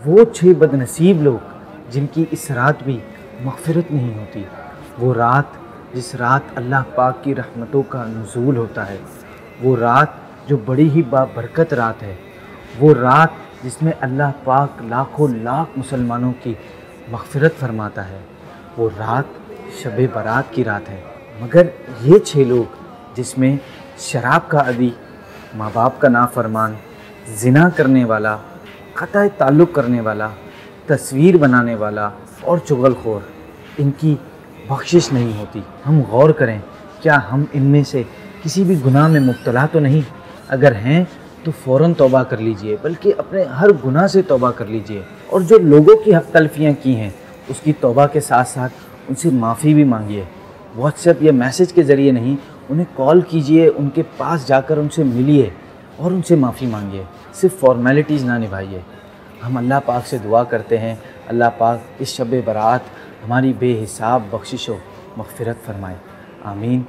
وہ 6 بدنصیب لوگ جن کی اس رات بھی مغفرت نہیں ہوتی، وہ رات جس رات اللہ پاک کی رحمتوں کا نزول ہوتا ہے، وہ رات جو بڑی ہی بابرکت رات ہے، وہ رات جس میں اللہ پاک لاکھوں لاکھ مسلمانوں کی مغفرت فرماتا ہے، وہ رات شب برات کی رات ہے۔ مگر یہ 6 لوگ جس میں شراب کا عادی، ماں باپ کا نافرمان، زنا کرنے والا، قطع تعلق کرنے والا، تصویر بنانے والا اور چغل خور، ان کی بخشش نہیں ہوتی۔ ہم غور کریں، کیا ہم ان میں سے کسی بھی گناہ میں مبتلا تو نہیں؟ اگر ہیں تو فوراً توبہ کر لیجئے، بلکہ اپنے ہر گناہ سے توبہ کر لیجئے، اور جو لوگوں کی حق تلفیاں کی ہیں اس کی توبہ کے ساتھ ساتھ ان سے معافی بھی مانگیے۔ واٹس ایپ یا میسج کے ذریعے نہیں، انہیں کال کیجئے، ان کے پاس جا کر ان سے ملیے اور ان سے معافی مانگیے، صرف فارمیلٹیز نہ نبھائیے۔ ہم اللہ پاک سے دعا کرتے ہیں اللہ پاک اس شب برات ہماری بے حساب بخشش و مغفرت فرمائے، آمین۔